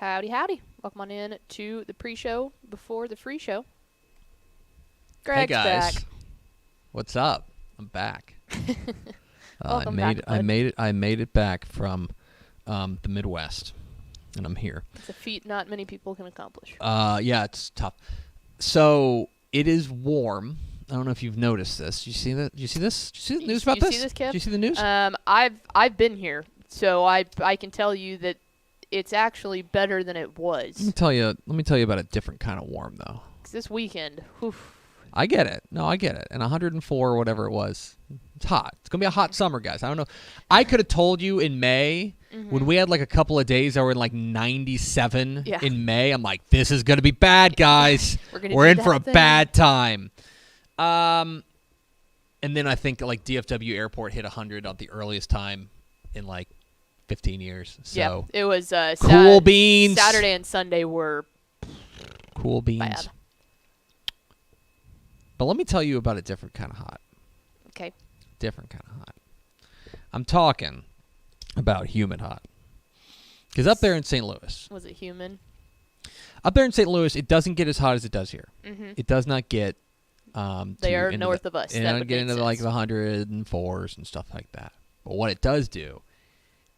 Howdy, howdy. Welcome on in to the pre-show before the free show. Greg's hey guys, back. What's up? I'm back. Welcome back, I made it back from the Midwest, and I'm here. It's a feat not many people can accomplish. Yeah, it's tough. So it is warm. I don't know if you've noticed this. You see that? You see this? Did you see the news about this? You see this, Kev? Did you see the news? I've been here, so I can tell you that it's actually better than it was. Let me tell you about a different kind of warm though. 'Cause this weekend, oof. I get it. No, I get it. And 104 or whatever it was, it's hot. It's gonna be a hot summer, guys. I don't know. I could have told you in May when we had like a couple of days that were in like 97 in May. I'm like, this is gonna be bad, guys. We're in for a bad time. And then I think like DFW Airport hit 100 on the earliest time in like 15 years. So yeah, it was cool beans. Saturday and Sunday were cool beans. bad. But let me tell you about a different kind of hot. Okay. Different kind of hot. I'm talking about humid hot. Because up there in St. Louis. Was it human? Up there in St. Louis, it doesn't get as hot as it does here. Mm-hmm. It does not get they are north of us. It doesn't get into like the 104s and stuff like that. But what it does do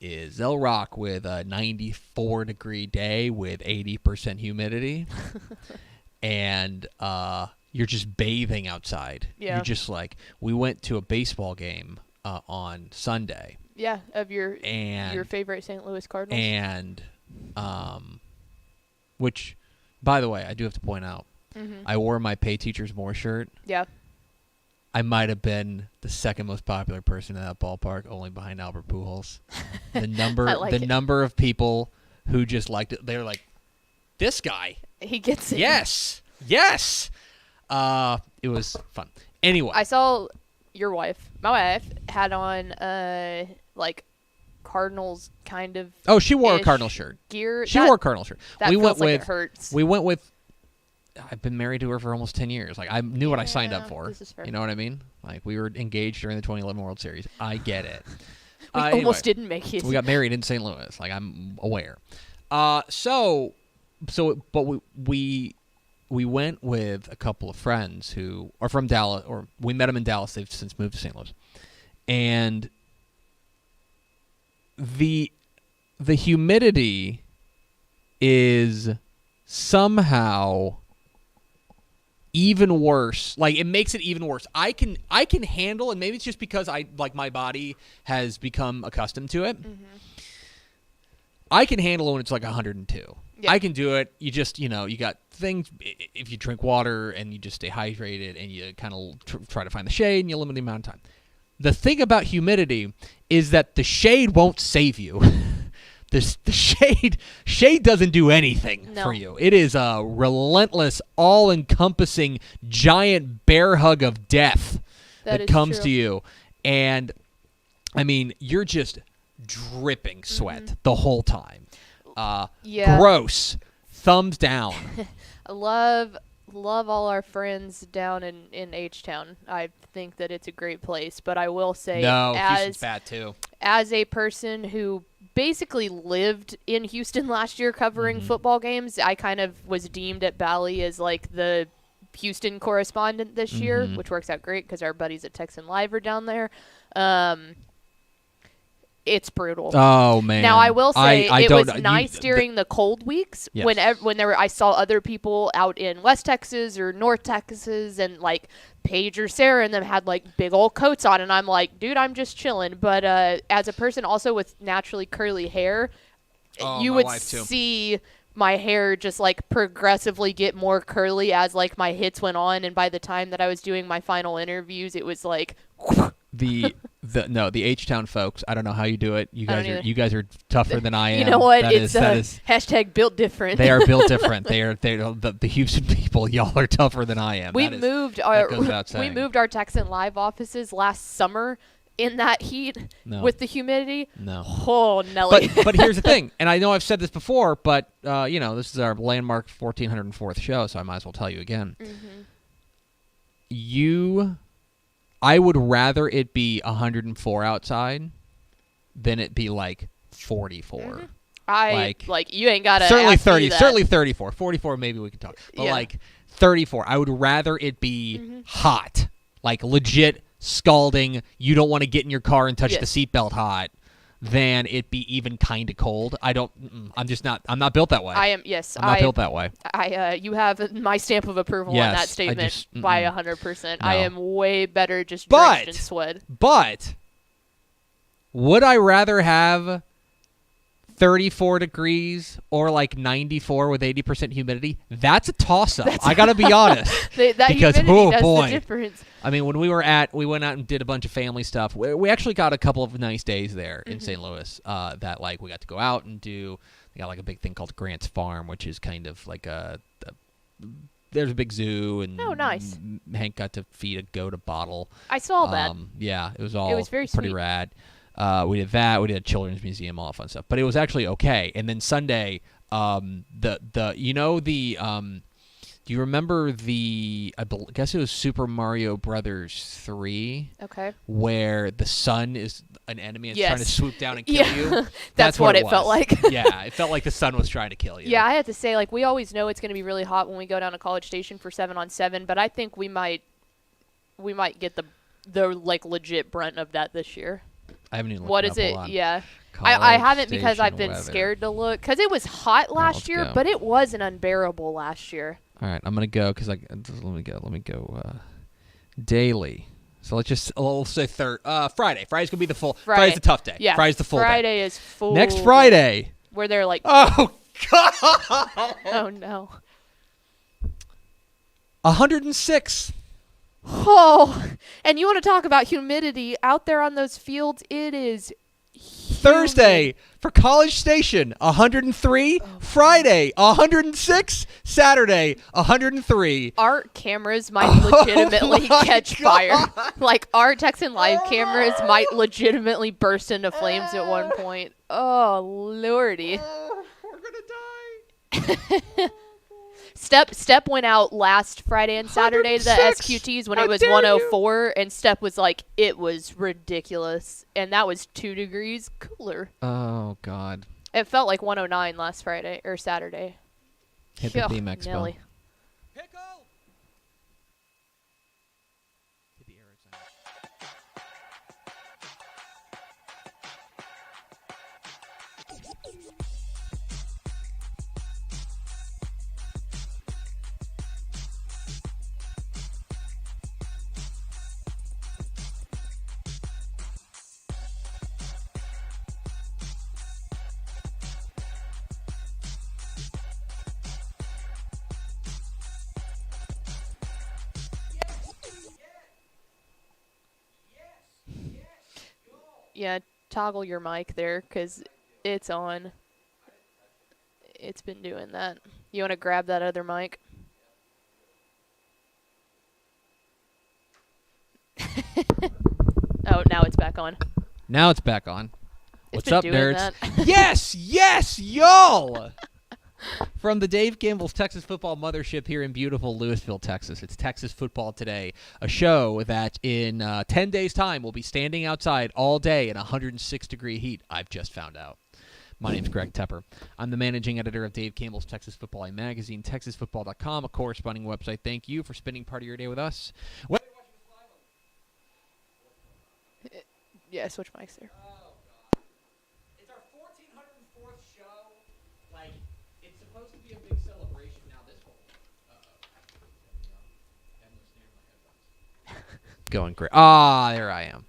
is they'll rock with a 94-degree day with 80% humidity. And you're just bathing outside. Yeah. You're just like, we went to a baseball game on Sunday. Yeah, of your favorite St. Louis Cardinals. And, which, by the way, I do have to point out, I wore my Pay Teachers More shirt. Yeah. I might have been the second most popular person in that ballpark, only behind Albert Pujols. The number of people who just liked it, they were like, this guy. He gets it. Yes. Yes. It was fun. Anyway. I saw my wife had on like Cardinals kind of Oh, she wore a Cardinal shirt. Gear. She wore a Cardinal shirt. That feels like it hurts. We went with I've been married to her for almost 10 years. Like I knew what I signed up for. This is fair. You know what I mean? Like we were engaged during the 2011 World Series. I get it. We almost didn't make it. We got married in St. Louis. Like I'm aware. So we went with a couple of friends who are from Dallas, or we met them in Dallas. They've since moved to St. Louis. And the humidity is somehow even worse. Like it makes it even worse. I can handle, and maybe it's just because my body has become accustomed to it. Mm-hmm. I can handle it when it's like 102. Yeah. I can do it. You just, you got things. If you drink water and you just stay hydrated and you kind of try to find the shade and you limit the amount of time. The thing about humidity is that the shade won't save you. The shade doesn't do anything for you. It is a relentless, all-encompassing, giant bear hug of death that comes to you. And, I mean, you're just dripping sweat the whole time. Gross. Thumbs down. I love all our friends down in H-Town. I think that it's a great place, but I will say, Houston's bad too. As a person who basically lived in Houston last year covering football games, I kind of was deemed at Bally as like the Houston correspondent this year, which works out great because our buddies at Texan Live are down there. It's brutal. Oh man! Now I will say it was nice during the cold weeks when I saw other people out in West Texas or North Texas and like Paige or Sarah and them had like big old coats on, and I'm like, dude, I'm just chilling. But as a person also with naturally curly hair, you would see my hair just like progressively get more curly as like my hits went on, and by the time that I was doing my final interviews, it was like. The H-Town folks, I don't know how you do it. You guys are tougher than I am. You know what? It's hashtag built different. They are built different. The Houston people. Y'all are tougher than I am. We moved our Texan Live offices last summer in that heat with the humidity. No. Oh, Nelly. But here's the thing, and I know I've said this before, but this is our landmark 1404th show, so I might as well tell you again. I would rather it be 104 outside than it be like 44 You ain't gotta certainly ask 30, me that. certainly 34, 44 maybe we could talk, but like 34. I would rather it be hot, like legit scalding. You don't want to get in your car and touch the seatbelt hot, than it be even kind of cold. I'm not built that way. I'm not built that way. You have my stamp of approval on that statement by 100%. No. I am way better just drenched in sweat. But would I rather have 34 degrees or like 94 with 80% humidity? That's a toss-up. I got to be honest. That because, humidity does the difference. I mean, when we went out and did a bunch of family stuff. We actually got a couple of nice days there in St. Louis that like we got to go out and do. We got like a big thing called Grant's Farm, which is kind of like there's a big zoo, and nice. Hank got to feed a goat a bottle. I saw that. Yeah, it was very pretty sweet. rad. We did that. We did a children's museum, all that fun stuff. But it was actually okay. And then Sunday, do you remember I guess it was Super Mario Brothers 3? Okay. Where the sun is an enemy and trying to swoop down and kill you? That's what it felt like. Yeah, it felt like the sun was trying to kill you. Yeah, I have to say, like, we always know it's going to be really hot when we go down to College Station for 7-on-7, but I think we might get the like legit brunt of that this year. I haven't even looked What is it? on Yeah. I haven't Station because I've been weather. scared to look. Because it was hot last year, but it wasn't unbearable last year. All right, I'm going to go because let me go daily. So we'll say Friday. Friday's going to be the full. Friday's the tough day. Yeah. Friday's the full Friday day. is full. Next Friday. Where they're like. Oh, God. Oh, no. 106. Oh, and you want to talk about humidity out there on those fields? It is Thursday for College Station, 103. Oh, Friday, 106. Saturday, 103. Our cameras might legitimately catch fire. Like, our Texan Live cameras might legitimately burst into flames at one point. Oh, lordy. We're going to die. Step went out last Friday and Saturday to the SQTs when it was 104, and Step was like, it was ridiculous. And that was 2 degrees cooler. Oh, God. It felt like 109 last Friday or Saturday. Hit the theme expo. Nelly. Pickle! Hit the arrow sign. Yeah, toggle your mic there because it's on. It's been doing that. You want to grab that other mic? Oh, now it's back on. Now it's back on. What's up, nerds? Yes, y'all! From the Dave Campbell's Texas Football Mothership here in beautiful Lewisville, Texas. It's Texas Football Today, a show that in 10 days' time will be standing outside all day in 106-degree heat, I've just found out. My name's Greg Tepper. I'm the managing editor of Dave Campbell's Texas Football magazine, TexasFootball.com, a corresponding website. Thank you for spending part of your day with us. Yeah, switch mics there. Oh, God. It's our 1404th show. Like, it's supposed to be a big celebration now. This whole going great. There I am.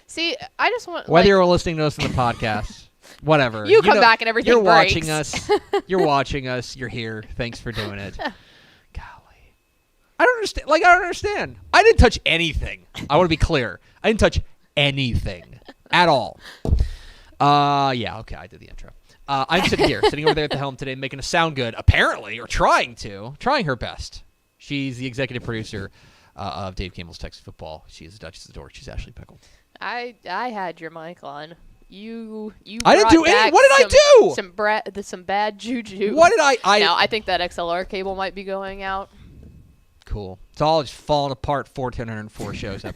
See, I just want whether you're listening to us in the podcast, whatever. You come back and everything You're breaks. watching us. You're watching us. You're here. Thanks for doing it. Golly, I don't understand. I don't understand. I didn't touch anything. I want to be clear. I didn't touch anything at all. Yeah. Okay. I did the intro. I'm sitting over there at the helm today, making us sound good, apparently, or trying her best. She's the executive producer of Dave Campbell's Texas Football. She is the Duchess of the Door. She's Ashley Pickle. I had your mic on. You. I didn't do anything. What did I do? Some bad juju. What did I? Now I think that XLR cable might be going out. cool. It's all just falling apart. 1,404 shows up.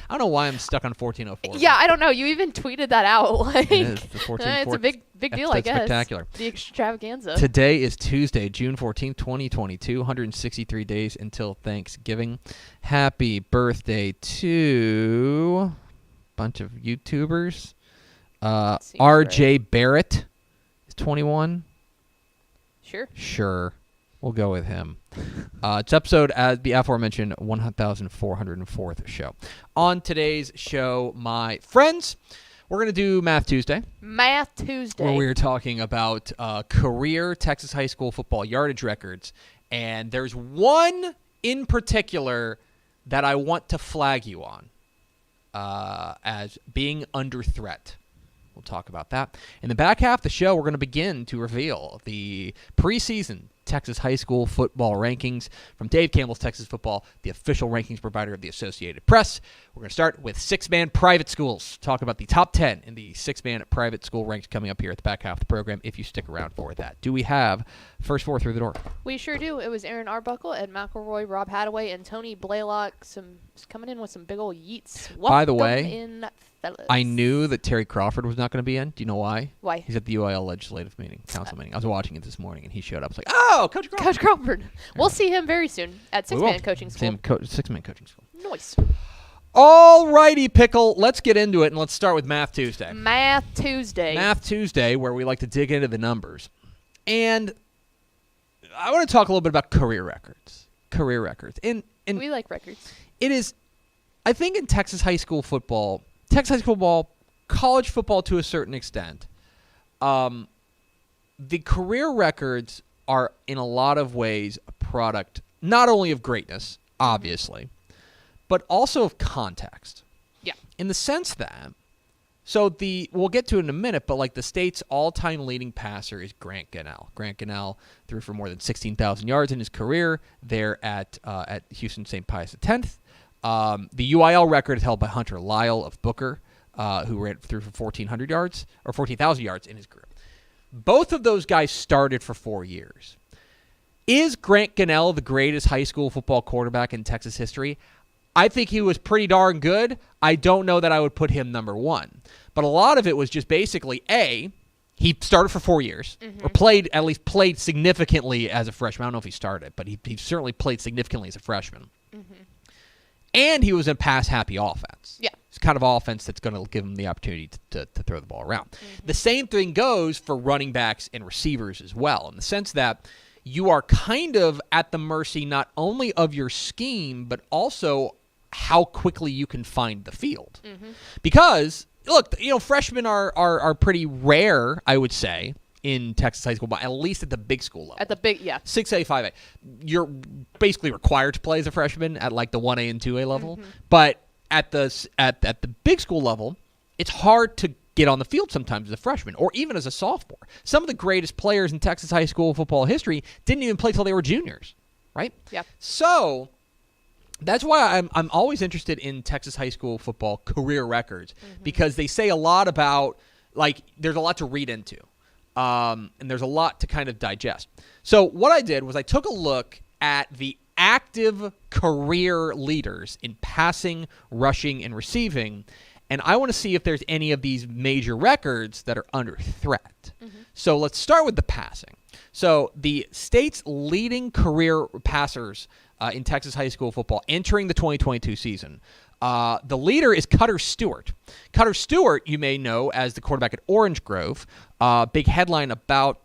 I don't know why I'm stuck on 1,404. Yeah, I don't know. You even tweeted that out. Like, it is, the 14, it's a big deal, I guess. Spectacular. The extravaganza. Today is Tuesday, June 14th, 2022. 163 days until Thanksgiving. Happy birthday to a bunch of YouTubers. RJ right. Barrett is 21. Sure. We'll go with him. It's episode, as the aforementioned, 1,404th show. On today's show, my friends, we're going to do Math Tuesday. Where we are talking about career Texas high school football yardage records. And there's one in particular that I want to flag you on as being under threat. We'll talk about that. In the back half of the show, we're going to begin to reveal the preseason Texas high school football rankings from Dave Campbell's Texas Football, the official rankings provider of the Associated Press. We're going to start with six-man private schools. Talk about the top 10 in the six-man private school ranks coming up here at the back half of the program, if you stick around for that. Do we have first four through the door? We sure do. It was Aaron Arbuckle, Ed McElroy, Rob Hadaway, and Tony Blaylock. Coming in with some big old yeets. By the way, in, fellas. I knew that Terry Crawford was not going to be in. Do you know why? Why? He's at the UIL legislative council meeting. I was watching it this morning, and he showed up. I was like, oh, Coach Crawford. Coach Crawford. We'll see him very soon at six-man coaching school. Six-man coaching school. Nice. All righty, Pickle. Let's get into it, and let's start with Math Tuesday. Math Tuesday, where we like to dig into the numbers. And I want to talk a little bit about career records. And we like records. It is, I think, in Texas high school football, college football to a certain extent, the career records are in a lot of ways a product not only of greatness, obviously, but also of context. Yeah. In the sense that, we'll get to it in a minute, but like the state's all-time leading passer is Grant Gunnell. Grant Gunnell threw for more than 16,000 yards in his career there at Houston St. Pius X. The UIL record is held by Hunter Lyle of Booker, who threw for 1,400 yards or 14,000 yards in his career. Both of those guys started for 4 years. Is Grant Gunnell the greatest high school football quarterback in Texas history? I think he was pretty darn good. I don't know that I would put him number one. But a lot of it was just basically, he started for 4 years, or played significantly as a freshman. I don't know if he started, but he certainly played significantly as a freshman. Mm-hmm. And he was in a pass-happy offense. Yeah. It's kind of offense that's going to give him the opportunity to throw the ball around. Mm-hmm. The same thing goes for running backs and receivers as well, in the sense that you are kind of at the mercy not only of your scheme, but also how quickly you can find the field. Mm-hmm. Because, look, freshmen are pretty rare, I would say, in Texas high school, but at least at the big school level. At the big, yeah. 6A, 5A. You're basically required to play as a freshman at like the 1A and 2A level. Mm-hmm. But at the big school level, it's hard to get on the field sometimes as a freshman or even as a sophomore. Some of the greatest players in Texas high school football history didn't even play till they were juniors, right? Yeah. So that's why I'm always interested in Texas high school football career records, because they say a lot about, like, there's a lot to read into. And there's a lot to kind of digest. So what I did was I took a look at the active career leaders in passing, rushing, and receiving, and I want to see if there's any of these major records that are under threat. Mm-hmm. So let's start with the passing. So the state's leading career passers in Texas high school football entering the 2022 season, the leader is Cutter Stewart. Cutter Stewart, you may know as the quarterback at Orange Grove. Big headline about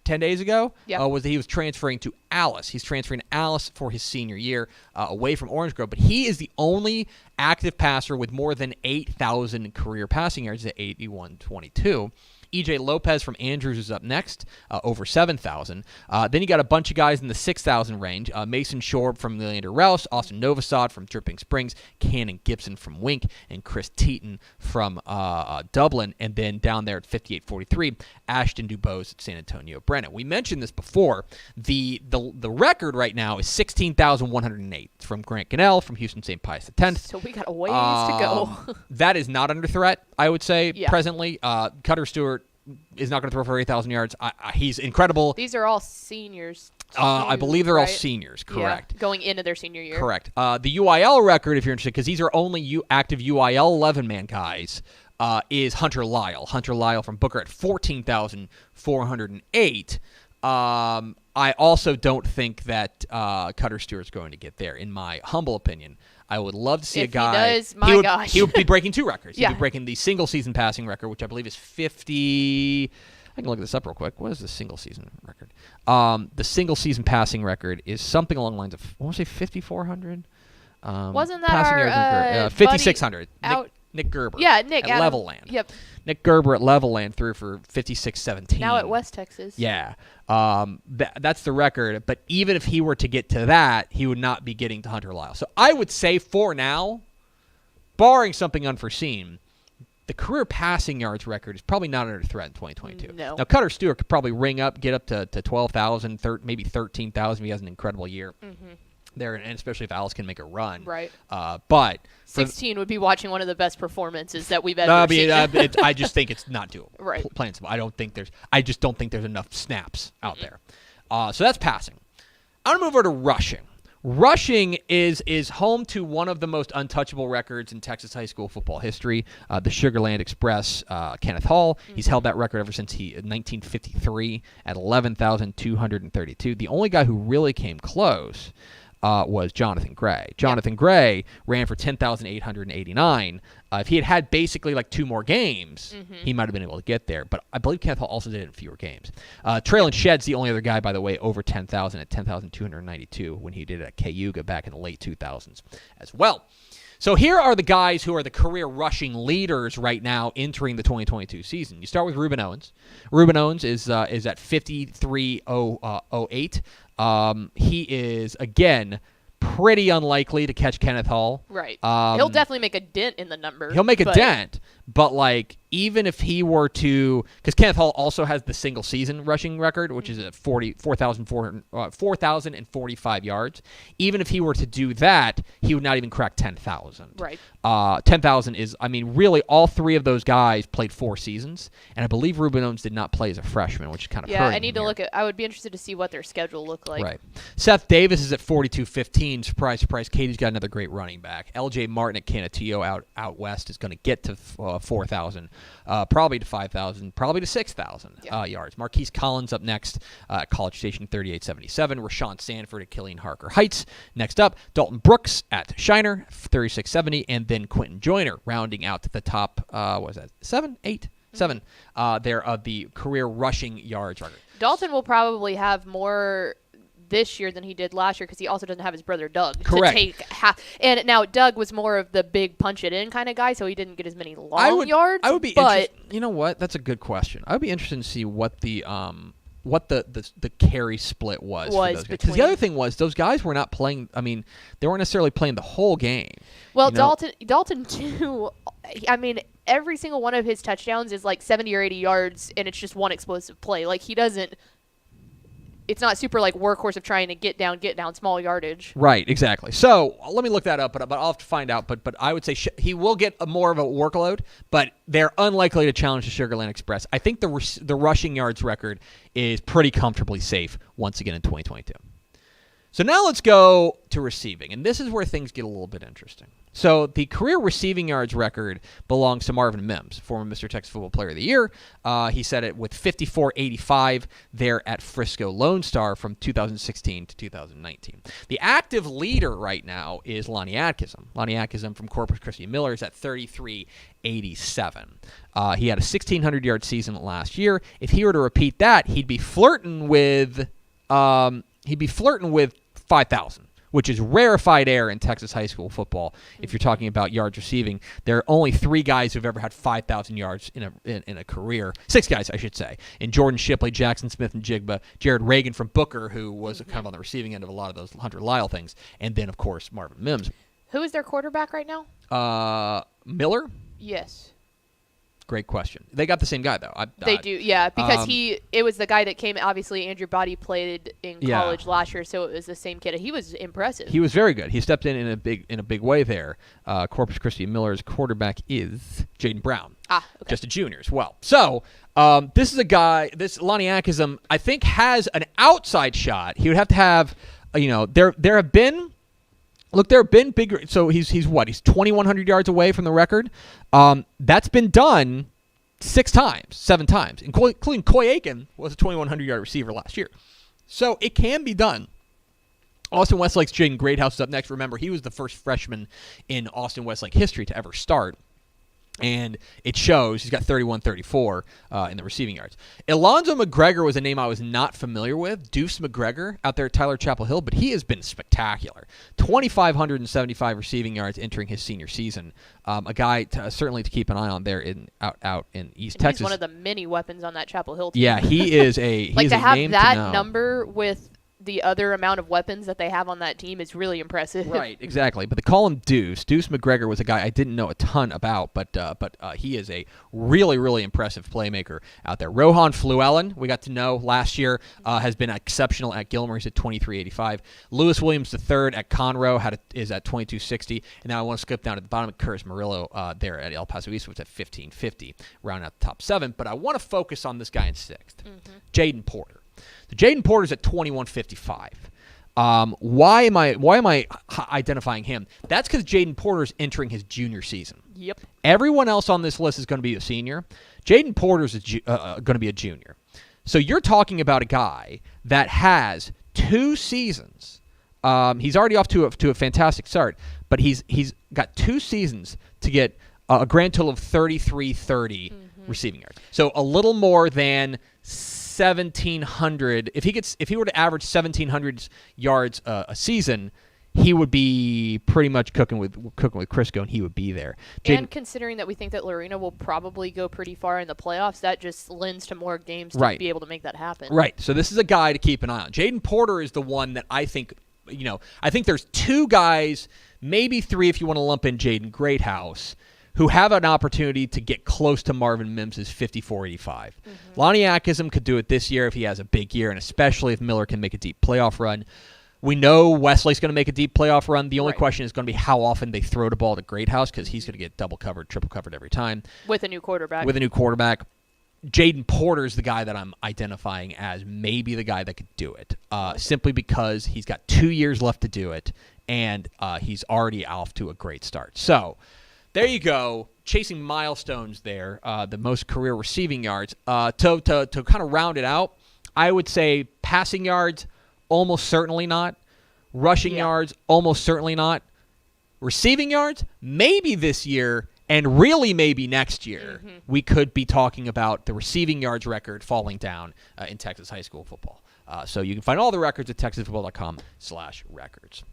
10 days ago was that he was transferring to Alice. He's transferring to Alice for his senior year away from Orange Grove. But he is the only active passer with more than 8,000 career passing yards at 8,122. E.J. Lopez from Andrews is up next, over 7,000. Then you got a bunch of guys in the 6,000 range. Mason Shorb from Leander Rouse, Austin Novosad from Dripping Springs, Cannon Gibson from Wink, and Chris Teton from Dublin. And then down there at 5,843, Ashton Dubose at San Antonio Brennan. We mentioned this before. The record right now is 16,108 from Grant Gunnell from Houston St. Pius X. So we got a ways to go. That is not under threat, I would say, presently. Cutter Stewart is not going to throw for 8,000 yards. He's incredible. These are all seniors. I believe they're all seniors, correct. Yeah, going into their senior year. Correct. The UIL record, if you're interested, because these are only active UIL 11-man guys, is Hunter Lyle. Hunter Lyle from Booker at 14,408. I also don't think that Cutter Stewart's going to get there, in my humble opinion. I would love to see a guy. If he does, gosh. He would be breaking two records. Yeah. He'd be breaking the single-season passing record, which I believe is 50. I can look this up real quick. What is the single-season record? The single-season passing record is something along the lines of, I want to say 5,400. Wasn't that our 5,600. Out? Nick Gerber. Yeah, Nick. At Levelland. Yep. Nick Gerber at Levelland threw for 56.17. Now at West Texas. Yeah. That's the record. But even if he were to get to that, he would not be getting to Hunter Lyle. So I would say for now, barring something unforeseen, the career passing yards record is probably not under threat in 2022. No. Now, Cutter Stewart could probably get up to 12,000, maybe 13,000 if he has an incredible year. Mm-hmm. There, and especially if Alice can make a run. Right. But 16 would be watching one of the best performances that we've ever seen. I just think it's not doable. Right. Plain and simple. I just don't think there's enough snaps out there. So that's passing. I'm gonna move over to rushing. Rushing is home to one of the most untouchable records in Texas high school football history, the Sugar Land Express, Kenneth Hall. Mm-hmm. He's held that record ever since 1953 at 11,232. The only guy who really came close was Jonathan Gray. Jonathan Gray ran for 10,889. If he had basically like two more games, he might have been able to get there. But I believe Kenneth Hall also did it in fewer games. Traylon Shedd's the only other guy, by the way, over 10,000 at 10,292 when he did it at Cayuga back in the late 2000s as well. So here are the guys who are the career rushing leaders right now entering the 2022 season. You start with Reuben Owens. Reuben Owens is at 53,008. He is, again, pretty unlikely to catch Kenneth Hall. Right. He'll definitely make a dent in the number. He'll make a dent, but like even if he were to, because Kenneth Hall also has the single season rushing record, which is at 4,045 yards. Even if he were to do that, he would not even crack 10,000. Right. 10,000 is, I mean, really all three of those guys played 4 seasons, and I believe Reuben Owens did not play as a freshman, which is kind of hurting. Yeah, I need to look at. I would be interested to see what their schedule looked like. Right. Seth Davis is at 4,215. Surprise, surprise. Katie's got another great running back. L.J. Martin at Canutillo out west is going to get to 4,000, probably to 5,000, probably to 6,000 yards. Marquise Collins up next at College Station, 3877. Rashawn Sanford at Killeen Harker Heights. Next up, Dalton Brooks at Shiner, 3670, and then Quentin Joyner rounding out to the top. What was that? 7 there of the career rushing yards record. Dalton will probably have more this year than he did last year because he also doesn't have his brother Doug Correct. to take half. And now Doug was more of the big punch it in kind of guy, so he didn't get as many long yards. I would be interested. You know what? That's a good question. I would be interested to see what the carry split was for those guys. Because the other thing was those guys were not playing. I mean, they weren't necessarily playing the whole game. Well, Dalton too. I mean, every single one of his touchdowns is like 70 or 80 yards, and it's just one explosive play. Like he doesn't. It's not super like workhorse of trying to get down small yardage. Right, exactly. So let me look that up, but I'll have to find out. But I would say he will get more of a workload, but they're unlikely to challenge the Sugar Land Express. I think the rushing yards record is pretty comfortably safe once again in 2022. So now let's go to receiving, and this is where things get a little bit interesting. So the career receiving yards record belongs to Marvin Mims, former Mr. Texas Football Player of the Year. He set it with 54.85 there at Frisco Lone Star from 2016 to 2019. The active leader right now is Lonnie Atkinson. Lonnie Atkinson from Corpus Christi Miller is at 33.87. He had a 1,600-yard season last year. If he were to repeat that, he'd be flirting with 5,000. Which is rarefied air in Texas high school football. If you're talking about yards receiving, there are only 3 guys who've ever had 5,000 yards in a career. 6 guys, I should say. In Jordan Shipley, Jackson Smith, and Jigba, Jared Reagan from Booker, who was kind of on the receiving end of a lot of those Hunter Lyle things, and then of course Marvin Mims. Who is their quarterback right now? Miller. Yes. Great question. They got the same guy, though. They do, yeah, because it was the guy that came, obviously, Andrew Body played in college last year, so it was the same kid. He was impressive. He was very good. He stepped in a big way there. Corpus Christi Miller's quarterback is Jaden Brown. Okay. Just a junior as well. So this is a guy, this Lonnie Akizum, I think has an outside shot. He would have to have, there have been bigger. So he's what? He's 2,100 yards away from the record. That's been done 7 times, including Coy Aiken was a 2,100-yard receiver last year. So it can be done. Austin Westlake's Jaden Greathouse is up next. Remember, he was the first freshman in Austin Westlake history to ever start. And it shows. He's got 31-34 in the receiving yards. Alonzo McGregor was a name I was not familiar with. Deuce McGregor out there at Tyler Chapel Hill, but he has been spectacular. 2,575 receiving yards entering his senior season. A guy certainly to keep an eye on there out in East Texas. He's one of the many weapons on that Chapel Hill team. Yeah, he is a like he's to a have name that to know. number with the other amount of weapons that they have on that team is really impressive. Right, exactly. But they call him Deuce. Deuce McGregor was a guy I didn't know a ton about, but he is a really, really impressive playmaker out there. Rohan Fluellen, we got to know last year, has been exceptional at Gilmer. He's at 23.85. Lewis Williams III at Conroe is at 22.60. And now I want to skip down to the bottom of Curtis Murillo there at El Paso East, which is at 15.50, round out the top 7. But I want to focus on this guy in 6th, Jaden Porter. So Jaden Porter's at 21.55. Why am I identifying him? That's because Jaden Porter's entering his junior season. Yep. Everyone else on this list is going to be a senior. Jaden Porter's going to be a junior. So you're talking about a guy that has 2 seasons. He's already off to a fantastic start, but he's got 2 seasons to get a grand total of 33.30 receiving yards. So a little more than 1,700. If he were to average 1,700 yards a season, he would be pretty much cooking with Crisco, and he would be there. And considering that we think that Lorena will probably go pretty far in the playoffs, that just lends to more games to be able to make that happen. Right. So this is a guy to keep an eye on. Jaden Porter is the one that I think. I think there's 2 guys, maybe 3 if you want to lump in Jaden Greathouse, who have an opportunity to get close to Marvin Mims' 54.85. Lonnie Akizum could do it this year if he has a big year, and especially if Miller can make a deep playoff run. We know Westlake's going to make a deep playoff run. The only question is going to be how often they throw the ball to Greathouse, because he's going to get double covered, triple covered every time. With a new quarterback. Jaden Porter's the guy that I'm identifying as maybe the guy that could do it, simply because he's got 2 years left to do it, and he's already off to a great start. So there you go, chasing milestones there, the most career receiving yards. To kind of round it out, I would say passing yards, almost certainly not. Rushing yards, almost certainly not. Receiving yards, maybe this year, and really maybe next year, we could be talking about the receiving yards record falling down in Texas high school football. So you can find all the records at texasfootball.com/records.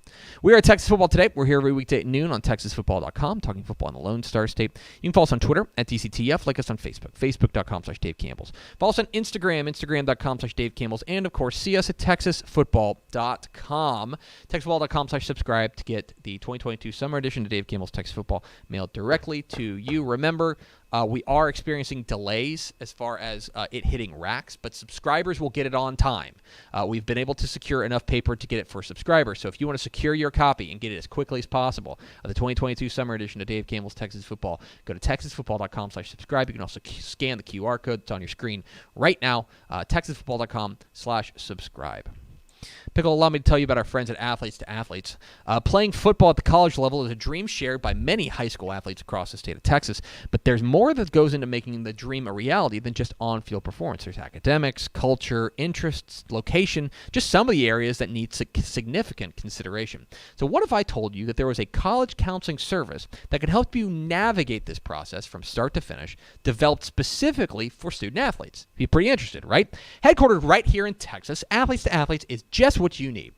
We are at Texas Football Today. We're here every weekday at noon on texasfootball.com, talking football in the Lone Star State. You can follow us on Twitter at DCTF. Like us on Facebook, facebook.com/Dave Campbells. Follow us on Instagram, instagram.com/Dave Campbells. And, of course, see us at texasfootball.com. texasfootball.com/subscribe to get the 2022 summer edition of Dave Campbell's Texas Football mailed directly to you. Remember, we are experiencing delays as far as it hitting racks, but subscribers will get it on time. We've been able to secure enough paper to get it for subscribers. So if you want to secure your copy and get it as quickly as possible of the 2022 summer edition of Dave Campbell's Texas Football, go to texasfootball.com/subscribe. You can also scan the QR code that's on your screen right now, texasfootball.com/subscribe. Pickle, allow me to tell you about our friends at Athletes to Athletes. Playing football at the college level is a dream shared by many high school athletes across the state of Texas, but there's more that goes into making the dream a reality than just on-field performance. There's academics, culture, interests, location, just some of the areas that need significant consideration. So what if I told you that there was a college counseling service that could help you navigate this process from start to finish, developed specifically for student athletes? Be pretty interested, right? Headquartered right here in Texas, Athletes to Athletes is just what you need.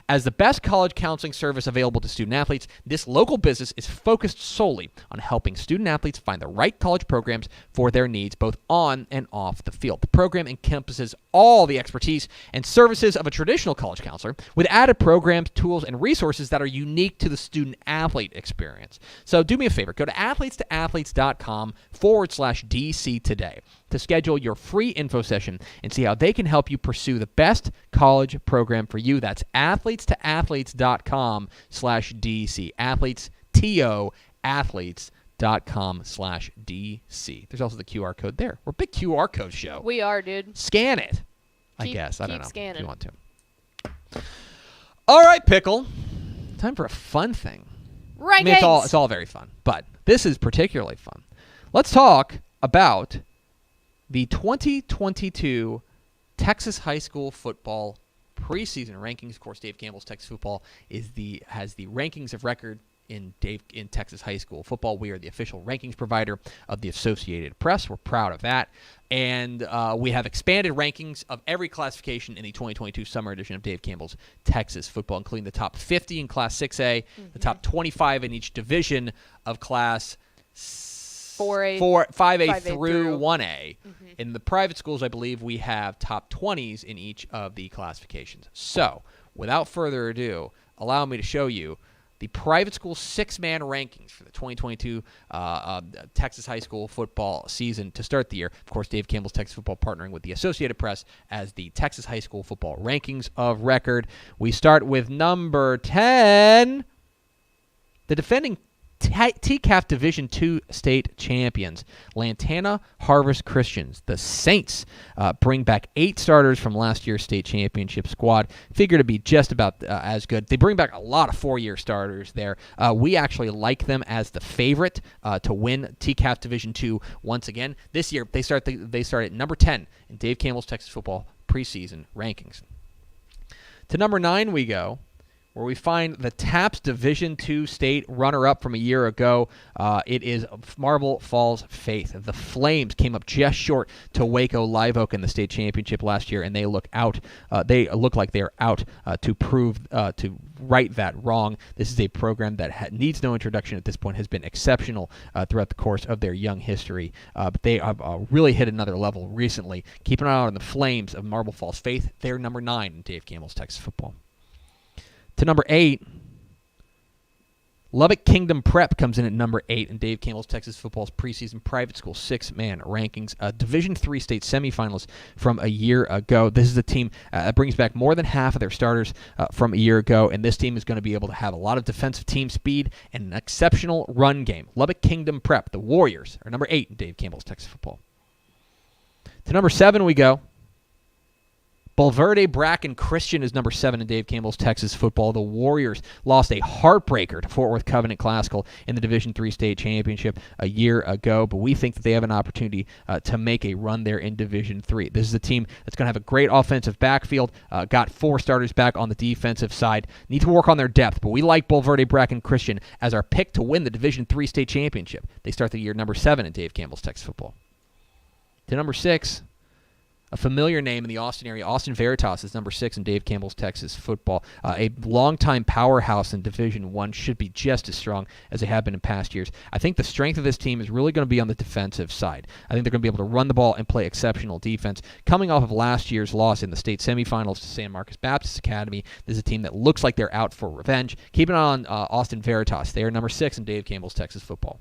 As the best college counseling service available to student-athletes, this local business is focused solely on helping student-athletes find the right college programs for their needs, both on and off the field. The program encompasses all the expertise and services of a traditional college counselor, with added programs, tools, and resources that are unique to the student-athlete experience. So do me a favor. Go to athletesToathletes.com/DC today to schedule your free info session and see how they can help you pursue the best college program for you. That's athletesToathletes.com/DC. athletesToathletes.com/DC. There's also the QR code there. We're a big QR code show. We are, dude. Scan it. I guess. I don't know. Scanning. If you want to. All right, Pickle. Time for a fun thing. Rankings. I mean, it's all very fun, but this is particularly fun. Let's talk about the 2022 Texas high school football preseason rankings. Of course, Dave Campbell's Texas football has the rankings of record in Texas high school football. We are the official rankings provider of the Associated Press. We're proud of that. And we have expanded rankings of every classification in the 2022 summer edition of Dave Campbell's Texas football, including the top 50 in Class 6A, the top 25 in each division of Class 5A through 1A. In the private schools, I believe we have top 20s in each of the classifications. So, without further ado, allow me to show you the private school six-man rankings for the 2022 Texas high school football season to start the year. Of course, Dave Campbell's Texas football partnering with the Associated Press as the Texas high school football rankings of record. We start with number 10, the defending TCAF Division II state champions, Lantana Harvest Christians. The Saints bring back 8 starters from last year's state championship squad. Figure to be just about as good. They bring back a lot of 4-year starters there. We actually like them as the favorite to win TCAF Division II once again. This year, they start at number 10 in Dave Campbell's Texas football preseason rankings. To number 9 we go, where we find the TAPS Division II state runner-up from a year ago. It is Marble Falls Faith. The Flames came up just short to Waco Live Oak in the state championship last year, and they look out. They look like they are out to prove to right that wrong. This is a program that needs no introduction at this point. Has been exceptional throughout the course of their young history, but they have really hit another level recently. Keep an eye on the Flames of Marble Falls Faith. They're number 9 in Dave Campbell's Texas football. To number 8, Lubbock Kingdom Prep comes in at number 8 in Dave Campbell's Texas football's preseason private school six-man rankings. Division III state semifinalists from a year ago. This is a team that brings back more than half of their starters from a year ago, and this team is going to be able to have a lot of defensive team speed and an exceptional run game. Lubbock Kingdom Prep, the Warriors, are number 8 in Dave Campbell's Texas football. To number 7 we go. Bulverde Bracken Christian is number 7 in Dave Campbell's Texas football. The Warriors lost a heartbreaker to Fort Worth Covenant Classical in the Division III state championship a year ago, but we think that they have an opportunity to make a run there in Division III. This is a team that's going to have a great offensive backfield, got 4 starters back on the defensive side. Need to work on their depth, but we like Bulverde Bracken Christian as our pick to win the Division III state championship. They start the year number 7 in Dave Campbell's Texas football. To number 6, a familiar name in the Austin area, Austin Veritas is number 6 in Dave Campbell's Texas football. A longtime powerhouse in Division I, should be just as strong as they have been in past years. I think the strength of this team is really going to be on the defensive side. I think they're going to be able to run the ball and play exceptional defense. Coming off of last year's loss in the state semifinals to San Marcos Baptist Academy, this is a team that looks like they're out for revenge. Keep an eye on Austin Veritas. They are number 6 in Dave Campbell's Texas football.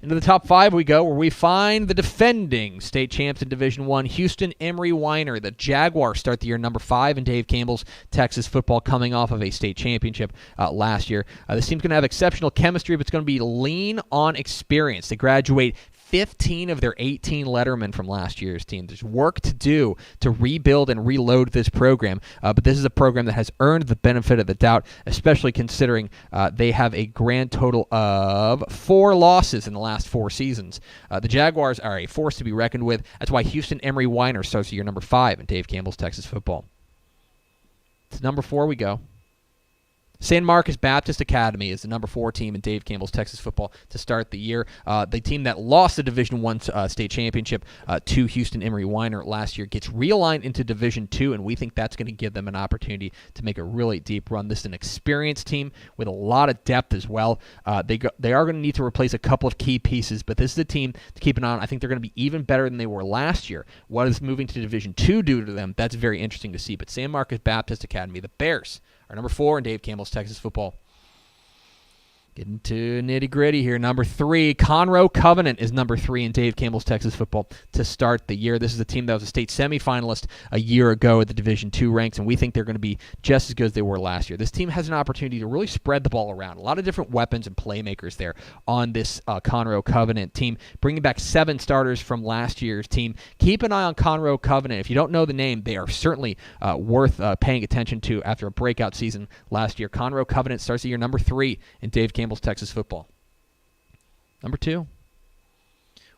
Into the top 5 we go, where we find the defending state champs in Division I, Houston Emery Weiner. The Jaguars start the year number 5 in Dave Campbell's Texas football, coming off of a state championship last year. This team's going to have exceptional chemistry, but it's going to be lean on experience. They graduate 15 of their 18 lettermen from last year's team. There's work to do to rebuild and reload this program, but this is a program that has earned the benefit of the doubt, especially considering they have a grand total of 4 losses in the last 4 seasons. The Jaguars are a force to be reckoned with. That's why Houston Emery Weiner starts the year number 5 in Dave Campbell's Texas football. To number 4 we go. San Marcos Baptist Academy is the number 4 team in Dave Campbell's Texas football to start the year. The team that lost the Division I state championship to Houston Emery Weiner last year gets realigned into Division II, and we think that's going to give them an opportunity to make a really deep run. This is an experienced team with a lot of depth as well. They are going to need to replace a couple of key pieces, but this is a team to keep an eye on. I think they're going to be even better than they were last year. What is moving to Division II do to them? That's very interesting to see. But San Marcos Baptist Academy, the Bears, are number 4 in Dave Campbell's Texas football. Getting to nitty-gritty here. Number 3, Conroe Covenant is number 3 in Dave Campbell's Texas football to start the year. This is a team that was a state semifinalist a year ago at the Division II ranks, and we think they're going to be just as good as they were last year. This team has an opportunity to really spread the ball around. A lot of different weapons and playmakers there on this Conroe Covenant team, bringing back 7 starters from last year's team. Keep an eye on Conroe Covenant. If you don't know the name, they are certainly worth paying attention to after a breakout season last year. Conroe Covenant starts the year number 3 in Dave Campbell's Texas football. Number 2,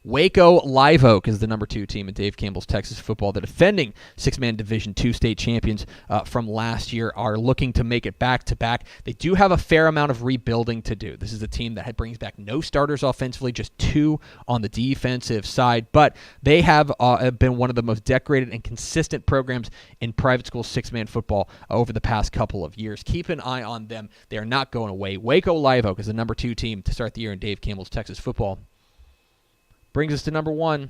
Waco Live Oak is the number 2 team in Dave Campbell's Texas football. The defending 6-man Division II state champions from last year are looking to make it back-to-back. They do have a fair amount of rebuilding to do. This is a team that brings back no starters offensively, just 2 on the defensive side, but they have been one of the most decorated and consistent programs in private school 6-man football over the past couple of years. Keep an eye on them. They are not going away. Waco Live Oak is the number 2 team to start the year in Dave Campbell's Texas football. Brings us to number 1.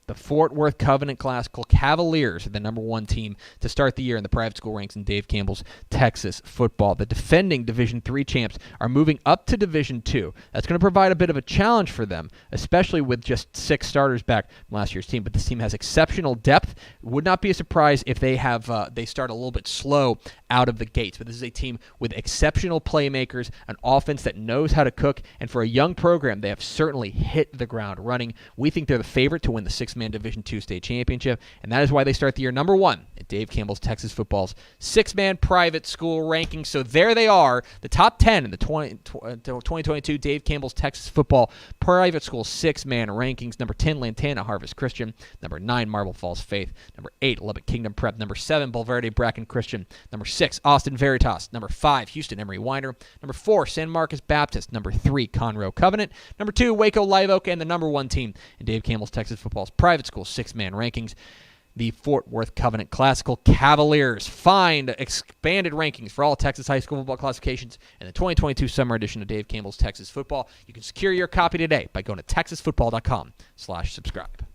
The Fort Worth Covenant Classical Cavaliers are the number 1 team to start the year in the private school ranks in Dave Campbell's Texas football. The defending Division III champs are moving up to Division II. That's going to provide a bit of a challenge for them, especially with just 6 starters back from last year's team. But this team has exceptional depth. Would not be a surprise if they start a little bit slow out of the gates. But this is a team with exceptional playmakers, an offense that knows how to cook, and for a young program, they have certainly hit the ground running. We think they're the favorite to win the 6-man Division II state championship, and that is why they start the year number 1 at Dave Campbell's Texas football's 6-man private school rankings. So there they are, the top 10 in the 2022 Dave Campbell's Texas football private school 6-man rankings. Number 10, Lantana Harvest Christian. Number 9, Marble Falls Faith. Number 8, Lubbock Kingdom Prep. Number 7, Bulverde Bracken Christian. Number 6, Austin Veritas. Number 5, Houston Emery Weiner. Number 4, San Marcos Baptist. Number 3, Conroe Covenant. Number 2, Waco Live Oak, and the number 1 team in Dave Campbell's Texas football's private school 6-man rankings, the Fort Worth Covenant Classical Cavaliers. Find expanded rankings for all Texas high school football classifications in the 2022 summer edition of Dave Campbell's Texas Football. You can secure your copy today by going to texasfootball.com/subscribe.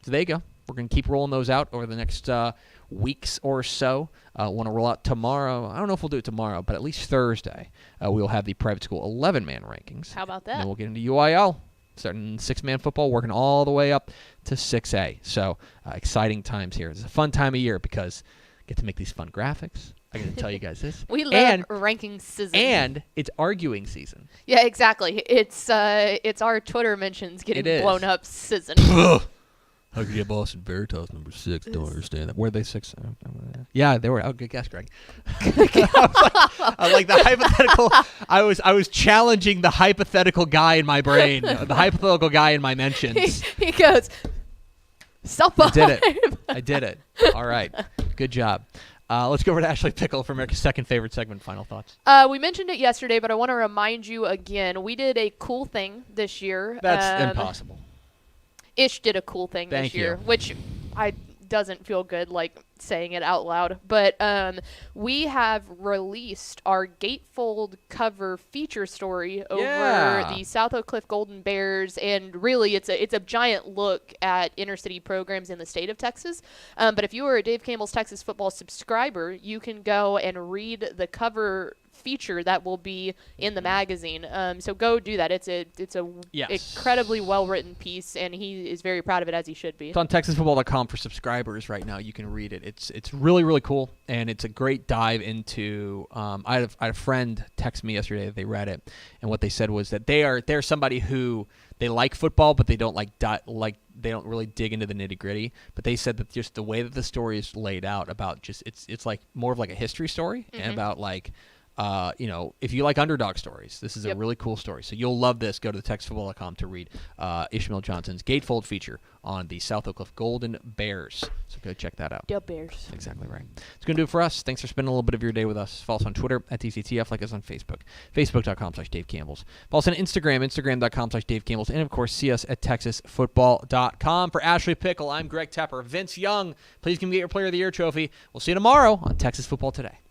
So there you go. We're going to keep rolling those out over the next weeks or so. Want to roll out tomorrow. I don't know if we'll do it tomorrow, but at least Thursday, we'll have the private school 11-man rankings. How about that? And then we'll get into UIL. Starting 6-man football, working all the way up to 6A. So exciting times here. It's a fun time of year because I get to make these fun graphics. I got to tell you guys this. We love ranking season. And it's arguing season. Yeah, exactly. It's our Twitter mentions getting blown up season. How could you have Austin Veritas number 6? Don't understand that. Were they 6? Yeah, they were. Oh, good guess, Greg. I was like the hypothetical. I was challenging the hypothetical guy in my brain, the hypothetical guy in my mentions. He goes, stop. I did it. All right. Good job. Let's go over to Ashley Pickle for America's second favorite segment. Final thoughts. We mentioned it yesterday, but I want to remind you again. We did a cool thing this year. That's impossible. Ish did a cool thing this year, which doesn't feel good like saying it out loud. But we have released our gatefold cover feature story over the South Oak Cliff Golden Bears, and really it's a giant look at inner city programs in the state of Texas. But if you are a Dave Campbell's Texas Football subscriber, you can go and read the cover feature that will be in the magazine. So go do that. It's a incredibly well written piece, and he is very proud of it, as he should be. It's on TexasFootball.com for subscribers right now. You can read it. It's really, really cool, and it's a great dive into. I had a friend text me yesterday that they read it, and what they said was that they're somebody who they like football, but they don't they don't really dig into the nitty gritty. But they said that just the way that the story is laid out about just it's like more of like a history story, and about like if you like underdog stories, this is a really cool story. So you'll love this. Go to TexasFootball.com to read Ishmael Johnson's gatefold feature on the South Oak Cliff Golden Bears. So go check that out. The Bears. Exactly right. It's going to do it for us. Thanks for spending a little bit of your day with us. Follow us on Twitter at DCTF, like us on Facebook, Facebook.com/Dave Campbell's. Follow us on Instagram, Instagram.com/Dave Campbell's, and of course, see us at TexasFootball.com. For Ashley Pickle, I'm Greg Tepper. Vince Young, please come get your Player of the Year trophy. We'll see you tomorrow on Texas Football Today.